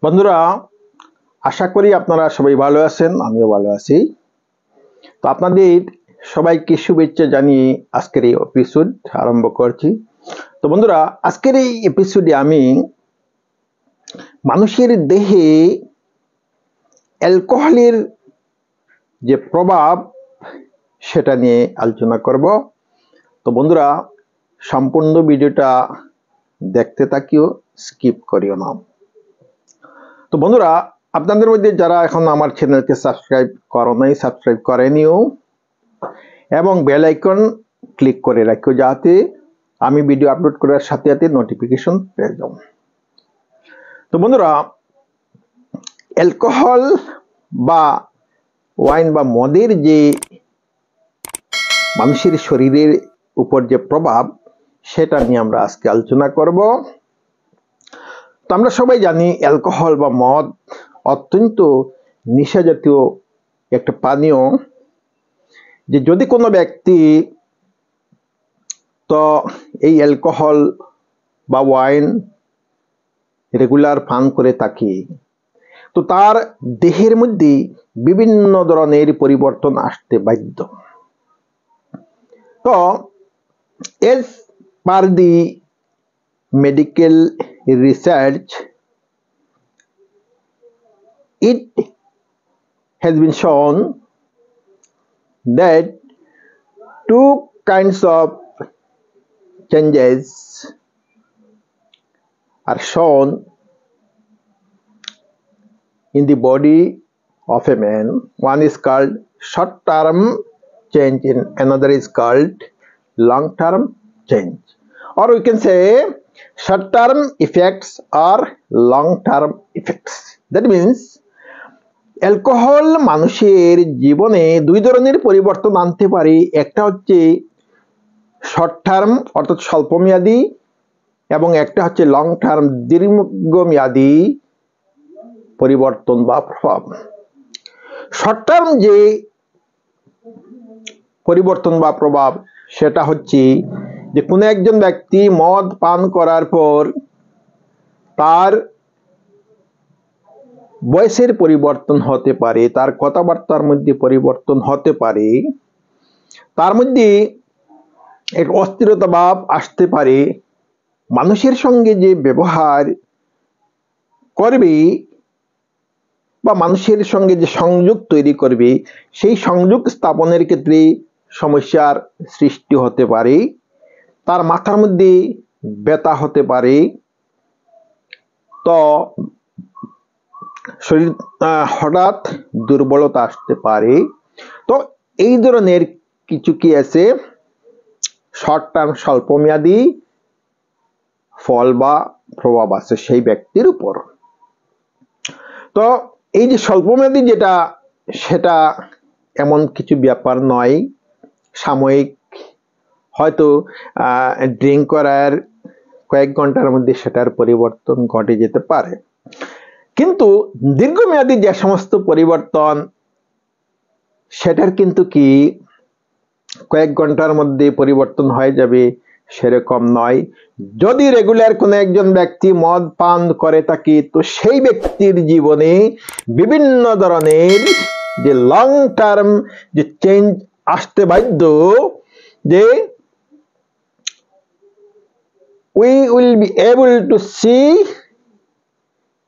বন্ধুরা, আশা করি আপনারা সবাই ভালো আছেন, আমিও ভালো আছি। তো আপনাদের সবাইকে শুভেচ্ছা জানিয়ে আজকের এই এপিসোড আরম্ভ করছি। তো বন্ধুরা, আজকের এই এপিসোডে আমি মানুষের দেহে অ্যালকোহলের যে প্রভাব সেটা নিয়ে আলোচনা করব। তো বন্ধুরা, সম্পূর্ণ ভিডিওটা দেখতে থাকিও, স্কিপ করিও না। তো বন্ধুরা, আপনাদের মধ্যে যারা এখন আমার চ্যানেলকে সাবস্ক্রাইব করো নাই, সাবস্ক্রাইব করে নিও এবং বেল আইকন ক্লিক করে রাখো, যাতে আমি ভিডিও আপলোড করার সাথে সাথে নোটিফিকেশন পেয়ে যাও। তো বন্ধুরা, অ্যালকোহল বা ওয়াইন বা মদের যে মানুষের শরীরের উপর যে প্রভাব, সেটা নিয়ে আমরা আজকে আলোচনা করব। তো আমরা সবাই জানি অ্যালকোহল বা মদ অত্যন্ত নেশা জাতীয় একটা পানীয়, যে যদি কোনো ব্যক্তি তো এই অ্যালকোহল বা ওয়াইন রেগুলার পান করে থাকে, তো তার দেহের মধ্যে বিভিন্ন ধরনের পরিবর্তন আসতে বাধ্য। তো as per the medical research, it has been shown that two kinds of changes are shown in the body of a man. One is called short-term change and another is called long-term change, or we can say short-term effects or long-term effects. That means alcohol মানুষের জীবনে দুই ধরনের পরিবর্তন আনতে পারে। একটা হচ্ছে short term অর্থাৎ স্বল্পমেয়াদী, এবং একটা হচ্ছে লং টার্ম দীর্ঘমেয়াদী পরিবর্তন বা প্রভাব। শর্ট টার্ম যে পরিবর্তন বা প্রভাব, সেটা হচ্ছে যে কোনো একজন ব্যক্তি মদ পান করার পর তার বয়সের পরিবর্তন হতে পারে, তার কথাবার্তার মধ্যে পরিবর্তন হতে পারে, তার মধ্যে এক অস্থিরতা ভাব আসতে পারে, মানুষের সঙ্গে যে ব্যবহার করবে বা মানুষের সঙ্গে যে সংযোগ তৈরি করবে, সেই সংযোগ স্থাপনের ক্ষেত্রে সমস্যার সৃষ্টি হতে পারে, তার মাথার মধ্যে ব্যথা হতে পারে, তো শরীর হঠাৎ দুর্বলতা আসতে পারে। তো এই ধরনের কিছু কি আছে শর্ট টার্ম স্বল্পমেয়াদী ফল বা প্রভাব আছে সেই ব্যক্তির উপর। তো এই যে স্বল্পমেয়াদী যেটা, সেটা এমন কিছু ব্যাপার নয়, সাময়িক, হয়তো ড্রিঙ্ক করার কয়েক ঘন্টার মধ্যে সেটার পরিবর্তন ঘটে যেতে পারে। কিন্তু দীর্ঘমেয়াদী যে সমস্ত পরিবর্তন, সেটার কিন্তু কি কয়েক ঘন্টার মধ্যে পরিবর্তন হয়ে যাবে সেরকম নয়। যদি রেগুলার কোনো একজন ব্যক্তি মদ পান করে থাকে, তো সেই ব্যক্তির জীবনে বিভিন্ন ধরনের যে লং টার্ম যে চেঞ্জ আসতে বাধ্য, যে we will be able to see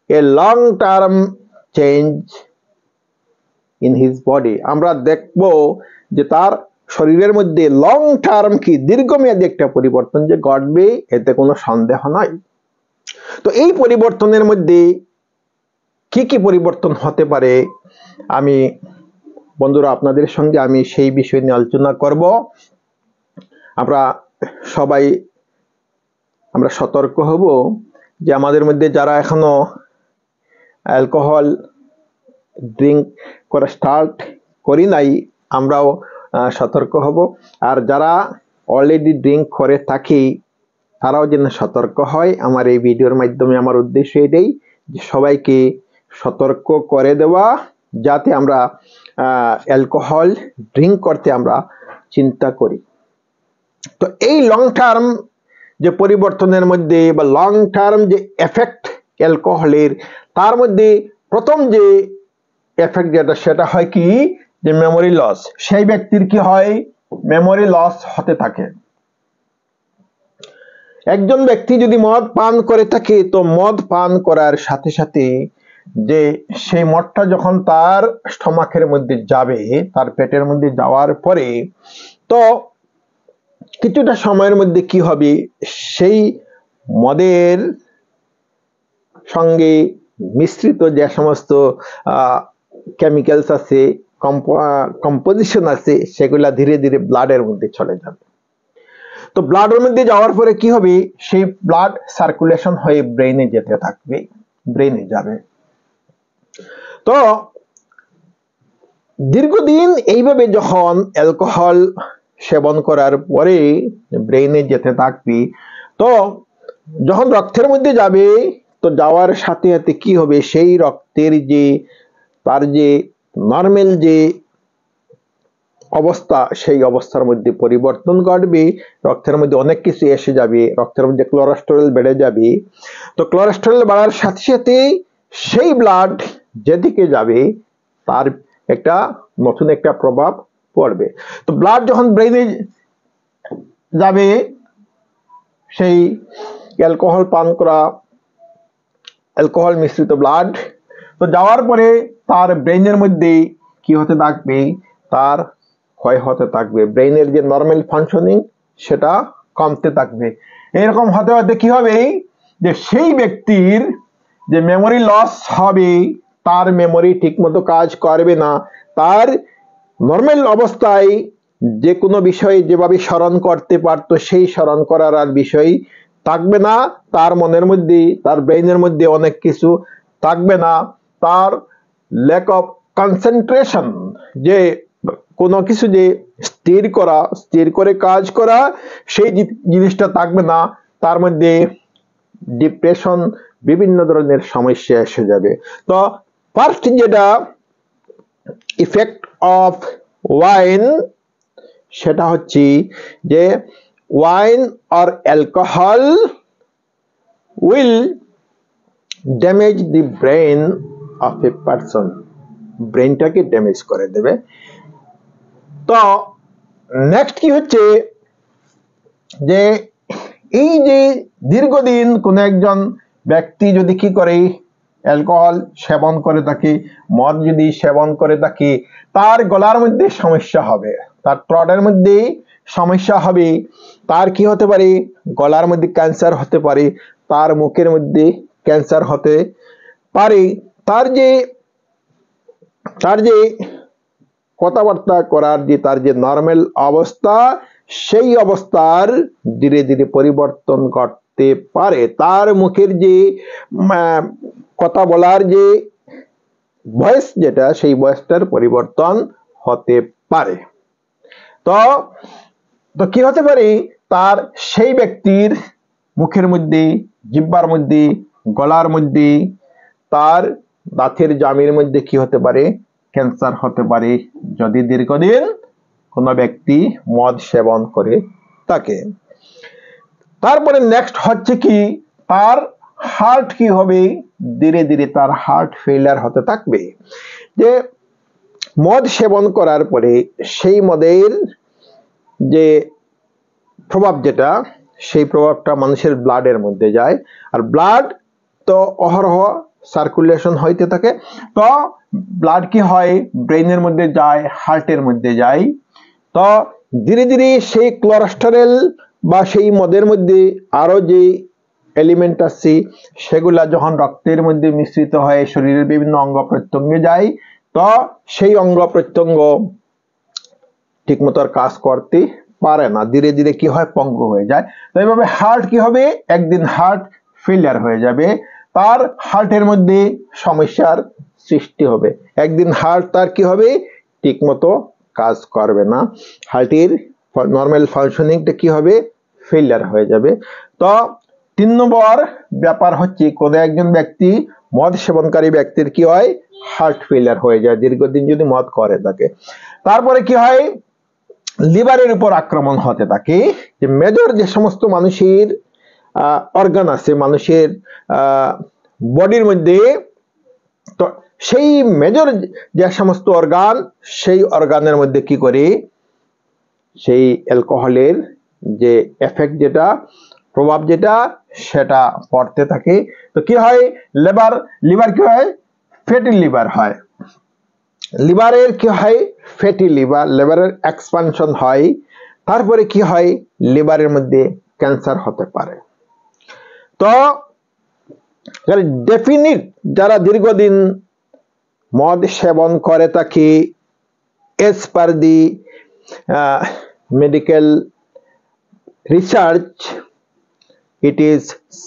a long term change in his body. আমরা দেখব যে তার শরীরের মধ্যে লং টার্ম কি দীর্ঘমেয়াদী একটা পরিবর্তন যে ঘটবে, এতে কোনো সন্দেহ নাই। তো এই পরিবর্তনের মধ্যে কি কি পরিবর্তন হতে পারে, আমি বন্ধুরা আপনাদের সঙ্গে আমি সেই বিষয় নিয়ে আলোচনা করব। আমরা সবাই আমরা সতর্ক হব যে আমাদের মধ্যে যারা এখনো অ্যালকোহল ড্রিঙ্ক করা স্টার্ট করি নাই, আমরাও সতর্ক হব। আর যারা অলরেডি ড্রিঙ্ক করে থাকি, তারাও যেন সতর্ক হয়। আমার এই ভিডিওর মাধ্যমে আমার উদ্দেশ্য এটাই যে সবাইকে সতর্ক করে দেওয়া, যাতে আমরা অ্যালকোহল ড্রিঙ্ক করতে আমরা চিন্তা করি। তো এই লং টার্ম যে পরিবর্তনের মধ্যে বা লং টার্ম যে এফেক্ট অ্যালকোহলের, তার মধ্যে প্রথম যে এফেক্ট যেটা সেটা হয় কি, যে মেমোরি লস। সেই ব্যক্তির কি হয়, মেমোরি লস হতে থাকে। একজন ব্যক্তি যদি মদ পান করে থাকে, তো মদ পান করার সাথে সাথে যে সেই মদটা যখন তার স্টমাকের মধ্যে যাবে, তার পেটের মধ্যে যাওয়ার পরে তো কিছুটা সময়ের মধ্যে কি হবে, সেই মদের সঙ্গে মিশ্রিত যে সমস্ত কেমিক্যালস আছে, কম্পোজিশন আছে, সেগুলা ধীরে ধীরে ব্লাডের মধ্যে চলে যাবে। তো ব্লাডের মধ্যে যাওয়ার পরে কি হবে, সেই ব্লাড সার্কুলেশন হয়ে ব্রেইনে যেতে থাকবে, ব্রেইনে যাবে। তো দীর্ঘদিন এইভাবে যখন অ্যালকোহল সেবন করার পরে ব্রেইনে যেতে থাকবে, তো যখন রক্তের মধ্যে যাবে, তো যাওয়ার সাথে সাথে কি হবে, সেই রক্তের যে তার যে নর্মাল যে অবস্থা, সেই অবস্থার মধ্যে পরিবর্তন ঘটবে। রক্তের মধ্যে অনেক কিছু এসে যাবে, রক্তের মধ্যে কোলেস্টেরল বেড়ে যাবে। তো কোলেস্টেরল বাড়ার সাথে সাথে সেই ব্লাড যেদিকে যাবে তার একটা নতুন একটা প্রভাব পড়বে। তো ব্লাড যখন ব্রেইনে যাবে, সেই অ্যালকোহল পান করা, অ্যালকোহল মিশ্রিত ব্লাড, তো যাওয়ার পরে তার ব্রেইনের মধ্যে কি হতে থাকবে, তার ক্ষয় হতে থাকবে, ব্রেইনের যে নর্মাল ফাংশনিং সেটা কমতে থাকবে। এরকম হতে হতে কি হবে, যে সেই ব্যক্তির যে মেমোরি লস হবে, তার মেমোরি ঠিকমতো কাজ করবে না, তার নর্মাল অবস্থায় যে কোনো বিষয় যেভাবে স্মরণ করতে পারতো, সেই স্মরণ করার আর বিষয় থাকবে না, তার মনের মধ্যে, তার ব্রেইনের মধ্যে অনেক কিছু থাকবে না, তার ল্যাক অফ কনসেন্ট্রেশন, যে কোনো কিছু যে স্থির করা, স্থির করে কাজ করা, সেই জিনিসটা থাকবে না, তার মধ্যে ডিপ্রেশন, বিভিন্ন ধরনের সমস্যা এসে যাবে। তো ফার্স্ট যেটা ইফেক্ট অফ ওয়াইন, সেটা হচ্ছে যে wine or alcohol will damage the brain of a person, ব্রেনটাকে ড্যামেজ করে দেবে। তো নেক্সট কি হচ্ছে, যে এই যে দীর্ঘদিন কোন একজন ব্যক্তি যদি কি করে, অ্যালকোহল সেবন করে থাকে, মদ যদি সেবন করে থাকে, তার গলার মধ্যে সমস্যা হবে, তার থ্রোটের মধ্যে সমস্যা হবে, তার কি হতে পারে, গলার মধ্যে ক্যান্সার হতে পারে, তার মুখের মধ্যে ক্যান্সার হতে পারে, তার যে কথাবার্তা করার যে তার যে নর্মাল অবস্থা, সেই অবস্থার ধীরে ধীরে পরিবর্তন করতে পারে, তার মুখের যে কথা বলার যে ভয়েস, যেটা সেই ভয়েসটার পরিবর্তন হতে পারে। তো কি হতে পারে, তার সেই ব্যক্তির মুখের মধ্যে, জিহ্বার মধ্যে, গলার মধ্যে, তার দাঁতের জামির মধ্যে কি হতে পারে, ক্যান্সার হতে পারে, যদি দীর্ঘদিন কোনো ব্যক্তি মদ সেবন করে থাকে। তারপরে নেক্সট হচ্ছে কি, তার হার্ট কি হবে, ধীরে ধীরে তার হার্ট ফেলিয়ার হতে থাকবে। যে মদ সেবন করার পরে সেই মদের যে প্রভাব, যেটা সেই প্রভাবটা মানুষের ব্লাডের মধ্যে যায়, আর ব্লাড তো অহরহ সার্কুলেশন হইতে থাকে, তো ব্লাড কি হয়, ব্রেইনের মধ্যে যায়, হার্টের মধ্যে যায়। তো ধীরে ধীরে সেই কোলেস্টেরল বা সেই মদের মধ্যে আরো যে এলিমেন্ট আছে, সেগুলা যখন রক্তের মধ্যে মিশ্রিত হয়ে শরীরের বিভিন্ন অঙ্গ প্রত্যঙ্গে যায়, তো সেই অঙ্গ প্রত্যঙ্গ ঠিকমতো আর কাজ করতে পারে না, ধীরে ধীরে কি হয়, পঙ্গু হয়ে যায়। তো এইভাবে হার্ট কি হবে, একদিন হার্ট ফেলিয়ার হয়ে যাবে, তার হার্টের মধ্যে সমস্যার সৃষ্টি হবে, একদিন হার্ট তার কি হবে, ঠিকমতো কাজ করবে না, হার্টের নর্মাল ফাংশনিংটা কি হবে, ফেলিয়ার হয়ে যাবে। তো 3 নম্বর ব্যাপার হচ্ছে, কোন একজন ব্যক্তি, মদ সেবনকারী ব্যক্তির কি হয়, হার্ট ফেলিয়ার হয়ে যায় দীর্ঘদিন যদি মদ করে থাকে। তারপরে কি হয়, লিভারের উপর আক্রমণ হতে থাকে, যে মেজর যে সমস্ত মানুষের অর্গান আছে, মানুষের বডির মধ্যে, তো সেই মেজর যে সমস্ত অর্গান, সেই অর্গানের মধ্যে কি করে সেই অ্যালকোহলের যে এফেক্ট, যেটা প্রভাব, যেটা সেটা পড়তে থাকে। তো কি হয়, লিভার কি হয়, ফ্যাটি লিভার হয়। লিভারের কি হয়, ফ্যাটি লিভারের এক্সপানশন হয়। তারপরে কি হয়, লিভারের মধ্যে ক্যান্সার হতে পারে। তো ডেফিনিট যারা দীর্ঘদিন মদ সেবন করে থাকে, as per the medical research, it is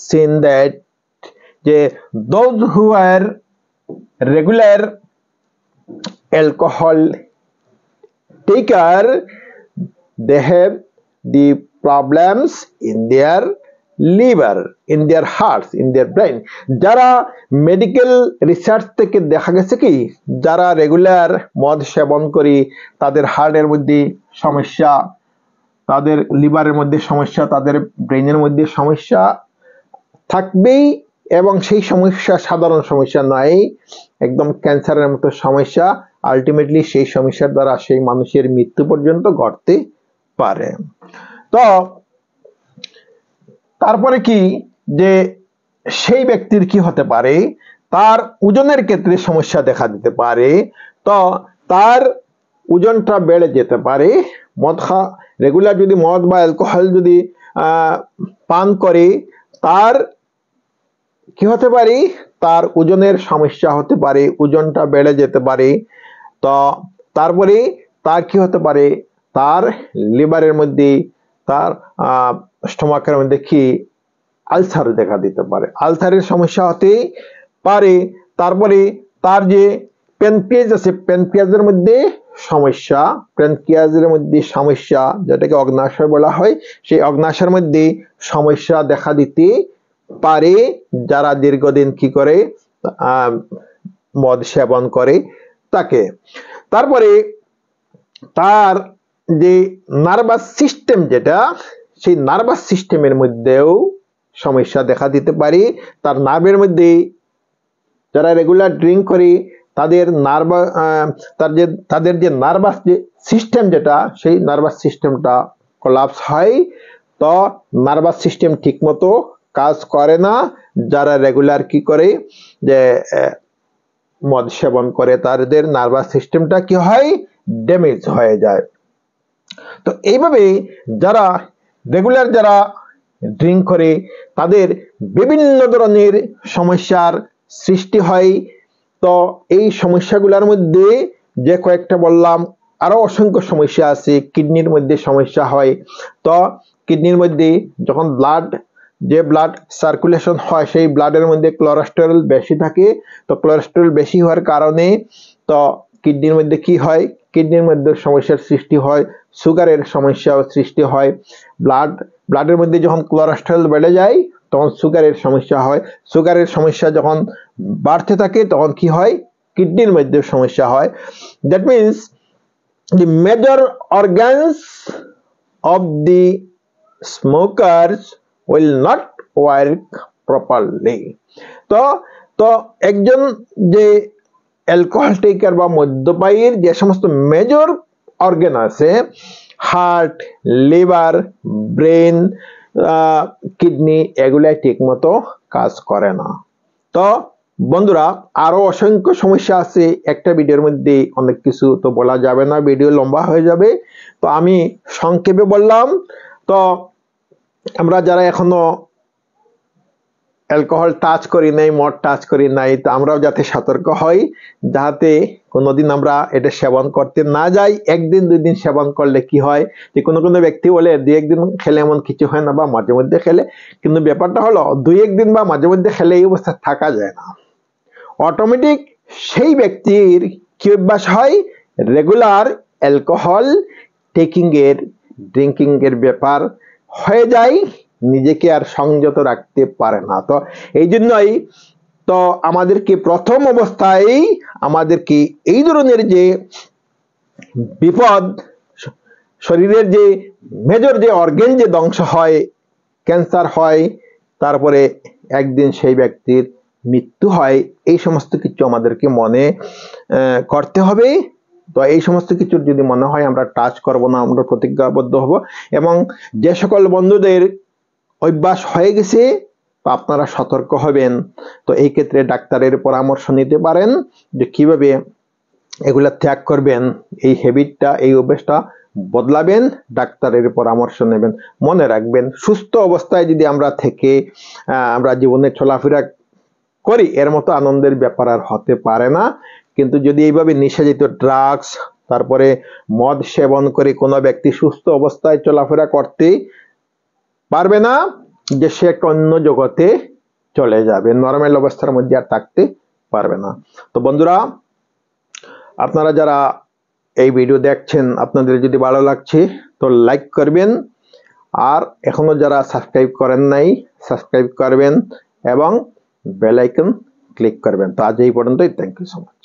seen that those who are regular alcohol taker, they have the problems in their liver, in their hearts, in their brain. যারা মেডিকেল রিসার্চ থেকে দেখা গেছে কি, যারা রেগুলার মদ সেবন করি তাদের হার্টের মধ্যে সমস্যা, তাদের লিভারের মধ্যে সমস্যা, তাদের ব্রেনের মধ্যে সমস্যা থাকবেই, এবং সেই সমস্যা সাধারণ সমস্যা নয়, একদম ক্যান্সারের মতো সমস্যা। আলটিমেটলি সেই সমস্যার দ্বারা সেই মানুষের মৃত্যু পর্যন্ত ঘটতে পারে। তো তারপরে কি, যে সেই ব্যক্তির কি হতে পারে, তার ওজনের ক্ষেত্রে সমস্যা দেখা দিতে পারে। তো তার ওজনটা বেড়ে যেতে পারে। রেগুলার যদি মদ বা অ্যালকোহল যদি পান করে, তার কি হতে পারে, তার ওজনের সমস্যা হতে পারে, ওজনটা বেড়ে যেতে পারে। তো তারপরে তার কি হতে পারে, তার লিভারের মধ্যে, তার স্টোমাকের মধ্যে কি আলসার দেখা দিতে পারে, আলসারের সমস্যা হতে পারে। তারপরে তার যে প্যানক্রিয়াস আছে, প্যানক্রিয়াসের মধ্যে সমস্যা, প্যানক্রিয়াসের মধ্যে সমস্যা, যেটাকে অগ্ন্যাশয় বলা হয়, সেই অগ্ন্যাশয়ের মধ্যে সমস্যা দেখা দিতে পারে যারা দীর্ঘদিন কি করে মদ সেবন করে তাকে। তারপরে তার যে নার্ভাস সিস্টেম, যেটা সেই নার্ভাস সিস্টেমের মধ্যেও সমস্যা দেখা দিতে পারে। তার নার্ভের মধ্যে, যারা রেগুলার ড্রিঙ্ক করে তাদের তাদের যে নার্ভাস যে সিস্টেম, যেটা সেই নার্ভাস সিস্টেমটা কোলাপস হয়। তো নার্ভাস সিস্টেম ঠিকমতো কাজ করে না, যারা রেগুলার কি করে যে মদ সেবন করে তাদের নার্ভাস সিস্টেমটা কি হয়, ড্যামেজ হয়ে যায়। তো এইভাবে যারা রেগুলার যারা ড্রিঙ্ক করে তাদের বিভিন্ন ধরনের সমস্যার সৃষ্টি হয়। তো এই সমস্যাগুলোর মধ্যে যে কয়েকটা বললাম, আরো অসংখ্য সমস্যা আছে। কিডনির মধ্যে সমস্যা হয়। তো কিডনির মধ্যে যখন ব্লাড সার্কুলেশন হয়, সেই ব্লাডের মধ্যে কোলেস্টেরল বেশি থাকে। তো কোলেস্টেরল বেশি হওয়ার কারণে তো কিডনির মধ্যে কি হয়, কিডনির মধ্যে সমস্যার সৃষ্টি হয়, সুগারের সমস্যা সৃষ্টি হয়। ব্লাডের মধ্যে যখন কোলেস্টেরল বেড়ে যায় তখন সুগারের সমস্যা হয়। সুগারের সমস্যা যখন বাড়তে থাকে তখন কি হয়, কিডনির মধ্যে সমস্যা হয়। That means the major organs of the smokers will not work properly. তো একজন যে অ্যালকোহল টেকার বা মদ্যপায়ীর যে সমস্ত মেজর অর্গান আছে, হার্ট, লিভার, ব্রেন, কিডনি, এগুলাই ঠিক মতো কাজ করে না। তো বন্ধুরা, আরো অসংখ্য সমস্যা আছে, একটা ভিডিওর মধ্যে অনেক কিছু তো বলা যাবে না, ভিডিও লম্বা হয়ে যাবে। তো আমি সংক্ষেপে বললাম। তো আমরা যারা এখনো অ্যালকোহল টাচ করি নাই, মদ টাচ করি নাই, তো আমরাও যাতে সতর্ক হই, যাতে কোনোদিন আমরা এটা সেবন করতে না যাই। একদিন দুই দিন সেবন করলে কি হয়, যে কোনো ব্যক্তি বলে দুই একদিন খেলে এমন কিছু হয় না, বা মাঝে মধ্যে খেলে, কিন্তু ব্যাপারটা হলো দুই একদিন বা মাঝে মধ্যে খেলে এই অবস্থা থাকা যায় না। অটোমেটিক সেই ব্যক্তির কি অভ্যাস হয়, রেগুলার অ্যালকোহল ড্রিঙ্কিং এর ব্যাপার হয়ে যায়, নিজেকে আর সংযত রাখতে পারে না। তো এই জন্যই তো আমাদেরকে প্রথম অবস্থায় আমাদেরকে এই ধরনের যে বিপদ, শরীরের যে মেজর যে অর্গান যে ধ্বংস হয়, ক্যান্সার হয়, তারপরে একদিন সেই ব্যক্তির মৃত্যু হয়, এই সমস্ত কিছু আমাদেরকে মনে করতে হবে। তো এই সমস্ত কিছু যদি মনে হয় আমরা টাচ করব না, আমরা প্রতিজ্ঞাবদ্ধ হব। এবং যে সকল বন্ধুদের অভ্যাস হয়ে গেছে, তো আপনারা সতর্ক হবেন। তো এই ক্ষেত্রে ডাক্তারের পরামর্শ নিতে পারেন যে কিভাবে এগুলা ত্যাগ করবেন, এই হ্যাবিটটা, এই অভ্যাসটা বদলাবেন, ডাক্তারের পরামর্শ নেবেন। মনে রাখবেন, সুস্থ অবস্থায় যদি আমরা থেকে আমরা জীবনে চলাফেরা করি, এর মতো আনন্দের ব্যাপার আর হতে পারে না। কিন্তু যদি এইভাবে নেশাজাতীয় ড্রাগস, তারপরে মদ সেবন করে কোনো ব্যক্তি সুস্থ অবস্থায় চলাফেরা করতে পারবে না, যে সে একটা অন্য জগতে চলে যাবে, নরমাল অবস্থার মধ্যে আর থাকতে পারবে না। তো বন্ধুরা, আপনারা যারা এই ভিডিও দেখছেন, আপনাদের যদি ভালো লাগছে তো লাইক করবেন, আর এখনো যারা সাবস্ক্রাইব করেন নাই সাবস্ক্রাইব করবেন এবং বেল আইকন ক্লিক করবেন। তো আজ এই পর্যন্তই। Thank you so much.